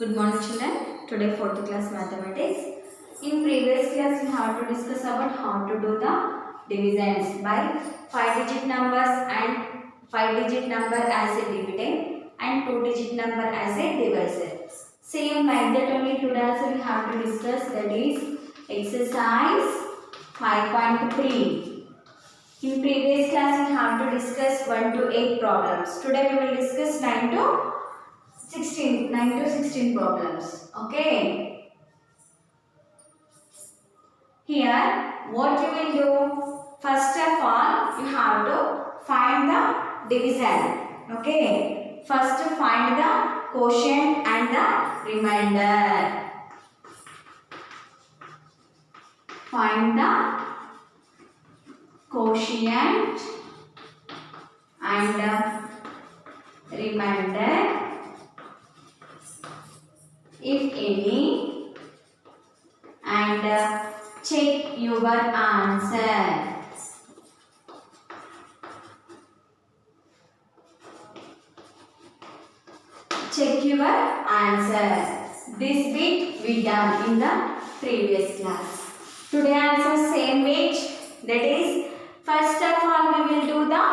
Good morning children. Today 4th class mathematics. In previous class we have to discuss about how to do the divisions by 5-digit numbers and 5-digit number as a dividend and 2-digit number as a divisor. Same like that only today also we have to discuss, that is exercise 5.3. In previous class we have to discuss 1 to 8 problems. Today we will discuss 9 to 16 problems. Okay. Here, what you will do? First of all, you have to find the division. Okay. First, find the quotient and the remainder. Find the quotient and the remainder, if any, and check your answer. Check your answer. This bit we done in the previous class. Today also same bit, that is first of all we will do the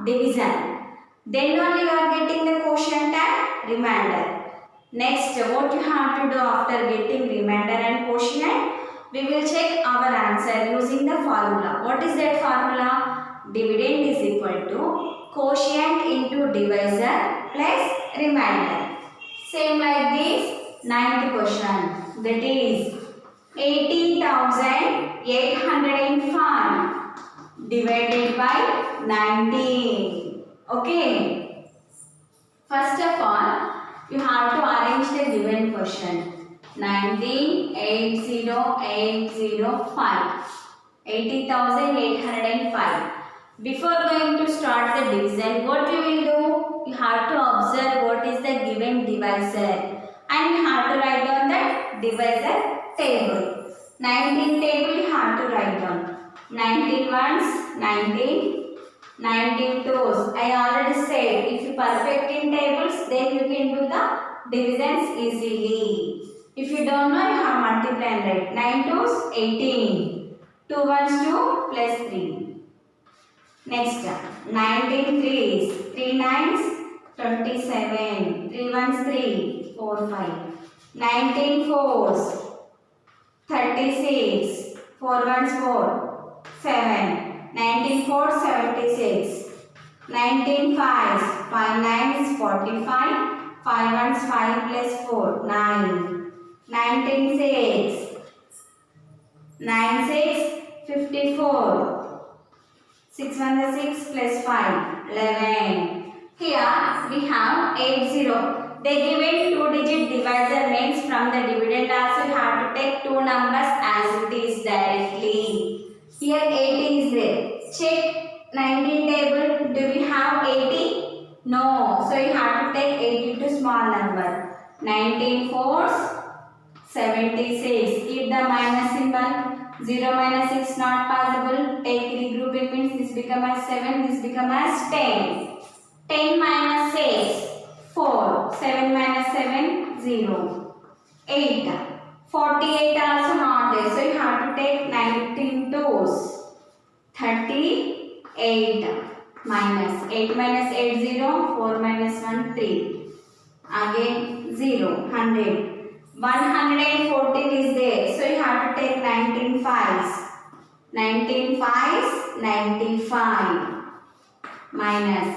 division. Then only you are getting the quotient and remainder. Next, what you have to do after getting remainder and quotient? We will check our answer using the formula. What is that formula? Dividend is equal to quotient into divisor plus remainder. Same like this, 9th question. That is 80,805 divided by 19. Okay. First of all, you have to arrange the given question. 80,805. 80,805. Before going to start the division, what you will do? You have to observe what is the given divisor. And you have to write down the divisor table. 19 table you have to write down. 19 ones, 19. 19 twos. I already said, if you perfect in tables, then you can do the divisions easily. If you don't know, you have multiply and write. 9 twos, 18. 2 ones, 2 plus 3. Next, 19 threes. 3 nines, 27. 3 ones, 3. 4, 5. 19 fours, 36. 4 ones, 4. 7. 19 4, 76. 19 5s, 5 9 is 45. 5 ones, 5 plus 4, 9. 19 6. 9 6, 54. 6 1 is 6 plus 5, 11. Here we have 80. They given 2-digit divisor means from the dividend also you have to take two numbers as it is directly. Here 80 is there. Check 19 table. Do we have 80? No. So you have to take 80 to small number. 19 fours, 76. Keep the minus symbol. 0 minus 6 not possible. Take regrouping means this become as 7. This become as 10. 10 minus 6. 4. 7 minus 7. 0. 8. 48 also not there. So you have to take 19 twos. 38 minus 8 minus 8 0, 4 minus 1 3. Again 0, 100. 114 is there. So you have to take 19 fives. 19 fives, 95. Minus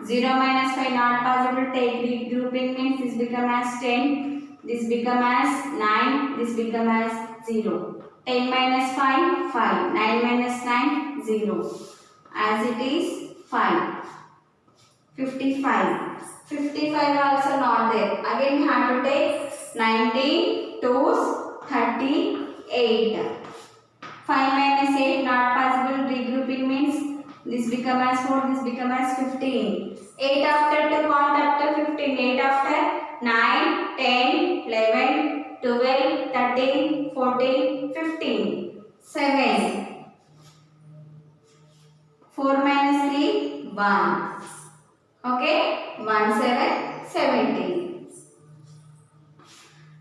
0 minus 5 not possible. Take regrouping means this become as 10. This become as 9. This become as 0. 10 minus 5, 5. 9 minus 9, 0. As it is 5. 55. 55 also not there. Again we have to take 19 twos, 38. 5 minus 8 not possible. Regrouping means this become as 4, this become as 15. 8 after to count after 15. 8 after 9, 10, 11, 12, 13, 14, 15. 7. 4 minus 3, 1. Okay, 1 7, 17.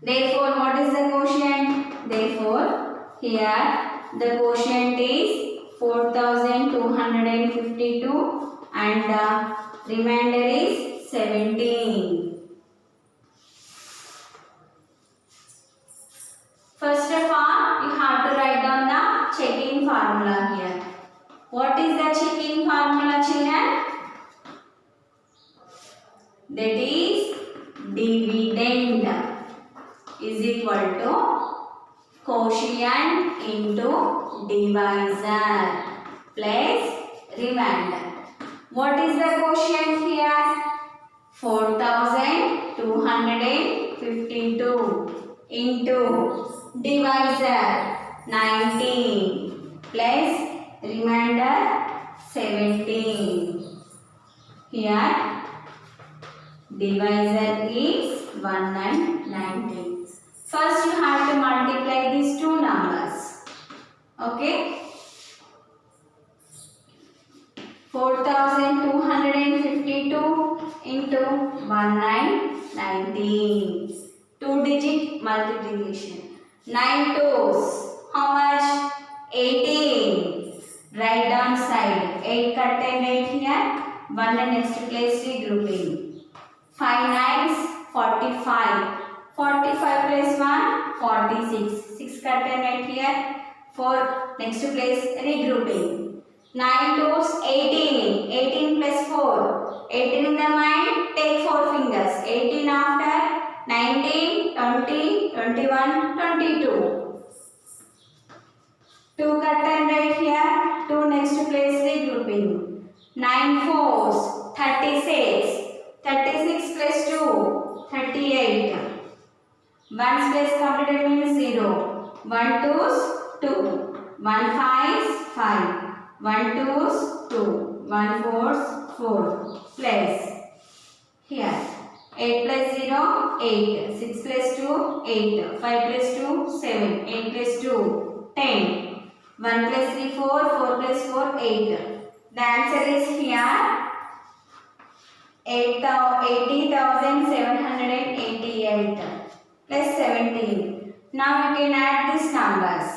Therefore, what is the quotient? Therefore, here the quotient is 4252 and the remainder is 17. First of all, you have to write down the checking formula here. What is the checking formula, children? That is dividend is equal to quotient into divisor plus remainder. What is the quotient here? 4252 into divisor 19 plus remainder 17. Here divisor is 1 and 19. First you have to multiply these two numbers. Okay. 4252 into 1919. 2-digit multiplication. 9 2s. How much? 18. Write down side. 8 cut and 8 here. 1 and next place regrouping. 5 9s 45. 45 plus 1 46. 6 cut and 8 here. 4 next place regrouping. 9 2s 18. 18 plus 4. 18 in the mind, take 4 fingers. 18 after 19, 20, 21, 22. 2 cut and write here. 2 next place regrouping. 9 4s 36. 36 plus 2 38. 1's place completed means 0. 1 2s 2. 1 5's 5. 1 2's 2. 1 4's 4 plus here 8 plus 0 8. 6 plus 2 8. 5 plus 2 7. 8 plus 2 10. 1 plus 3 4. 4 plus 4 8. The answer is here 80,788 plus 17. Now you can add these numbers.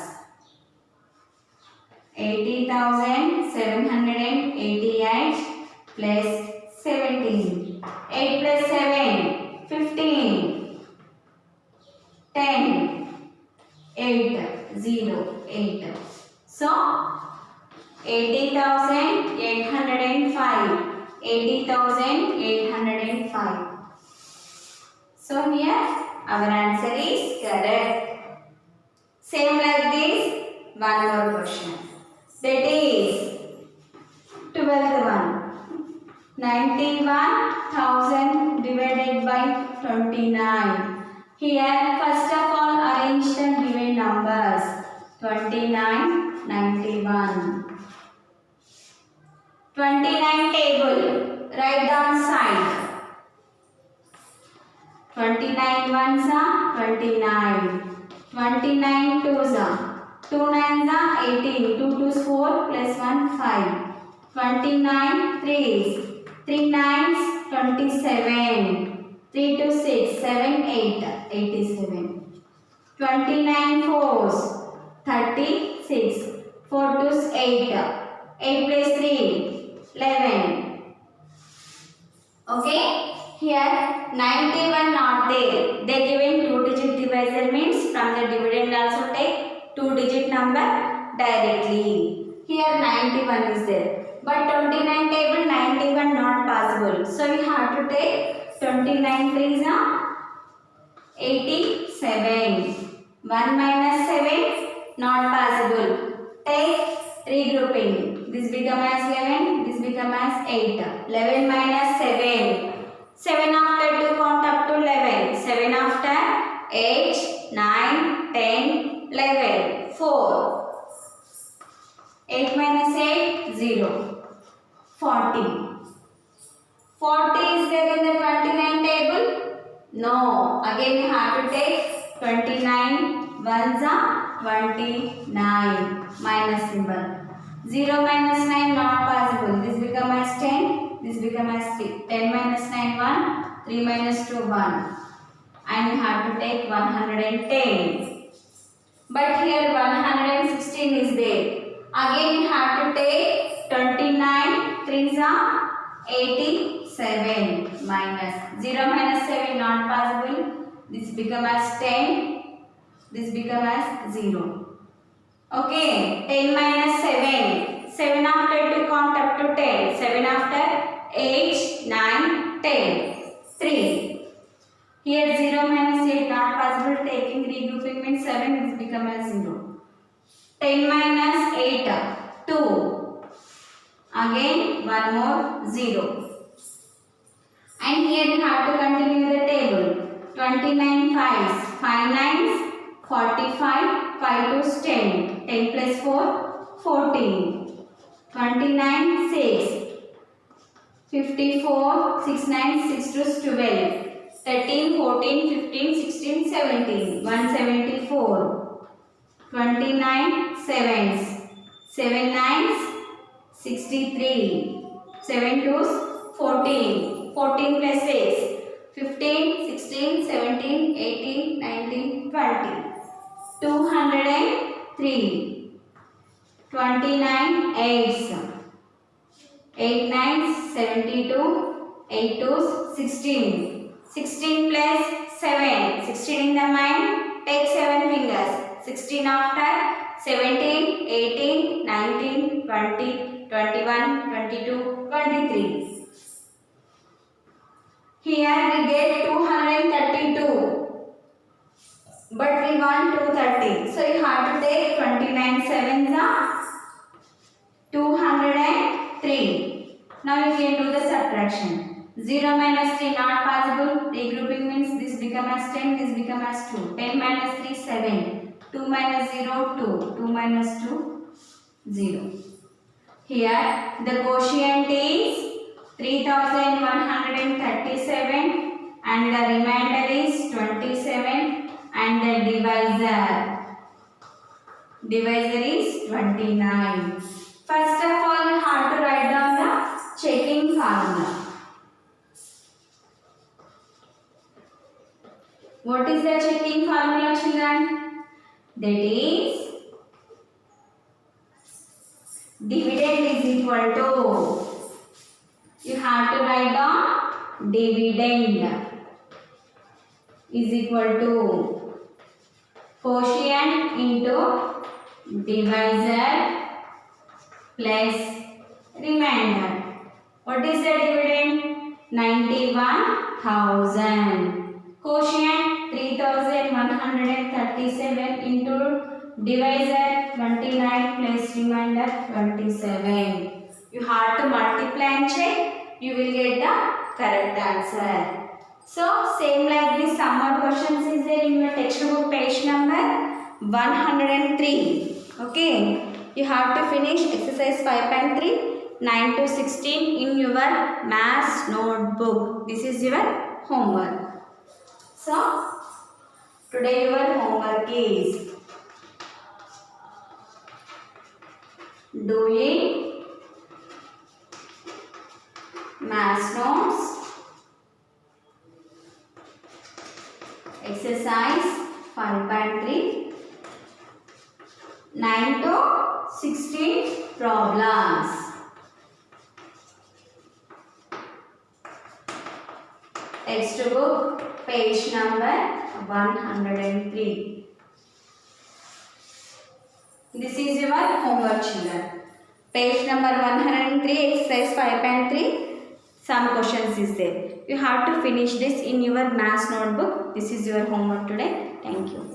80,788 plus 17. 8 plus 7, 15. 10. 8, 0, 8. So, 80,805. 80,805. So, here our answer is correct. Same like this, one more question. That is 12th one. 91,000 divided by 29. Here first of all arrange the given numbers. 29, 91. 29 table. Write down side. 29 ones are 29. 29 twos are 2 9s are 18. 2 2s 4 plus 1 5. 29 3s. 3 9s 27. 3 2 6 7 8 87. 29 4s 36. 4 2s 8. 8 plus 3 11. Okay. Here 91 not there. They given 2-digit divisor means from the dividend also take 2-digit number directly. Here 91 is there. But 29 table 91 not possible. So we have to take 29 3s are 87. 1 minus 7 not possible. Take regrouping. This become as 11. This become as 8. 11 minus 7. 7 after 2 count up to 11. 7 after 8, 9, 10, 11, 4. 8 minus 8, 0. 40. 40 is there in the 29 table? No. Again we have to take 29 ones are 29 minus symbol. 0 minus 9 not possible. This become as 10. This become as 3. 10 minus 9 1. 3 minus 2 1. and you have to take 110. But here 116 is there. Again you have to take 29 3s are 87 minus 0 minus 7 not possible. This become as 10. This become as 0. Okay, 10 minus 7. 7 after to count up to 10. 7 after 8, 9, 10. 3. Here 0 minus 8 not possible. Taking regrouping means 7 is become as 0. 10 minus 8, 2. Again one more 0. And here you have to continue the table. 29 5s, 5 9s, 45, 5 2s 10. 10 plus 4, 14. 29 6. 54, 6 9, 6 2s 12. 13, 14, 15, 16, 17. 174. 29 7s. 7 9s, 63. 7 2s, 14. 14 plus 6. 15, 16, 17, 18, 19, 20. 203. 29 8s. 8 9s, 72. 8 2s, 16. 16 plus 7. 16 in the mind. Take 7 fingers. 16 after 17, 18, 19, 20, 21, 22, 23. Here we get 232. But we want 230. So you have to take 29 7s are 203. Now you can do the subtraction. 0 minus 3 not possible. Regrouping means this become as 10, this become as 2. 10 minus 3 7. 2 minus 0 2. 2 minus 2 0. Here the quotient is 3137 and the remainder is 27 and the divisor is 29. First of all you have to write down the checking formula. What is the checking formula, children? That is dividend is equal to, you have to write down dividend is equal to quotient into divisor plus remainder. What is the dividend? 91,000. Quotient 3137 into divisor 29 plus remainder 27. You have to multiply and check. You will get the correct answer. So same like this, some more questions is there in your textbook page number 103. Okay. You have to finish exercise 5.3 9 to 16 in your maths notebook. This is your homework. So today your homework is doing maths notes exercise 5.3 9 to 16 problems. Textbook page number 103. This is your homework, children. Page number 103, exercise 5.3. Some questions is there. You have to finish this in your maths notebook. This is your homework today. Thank you.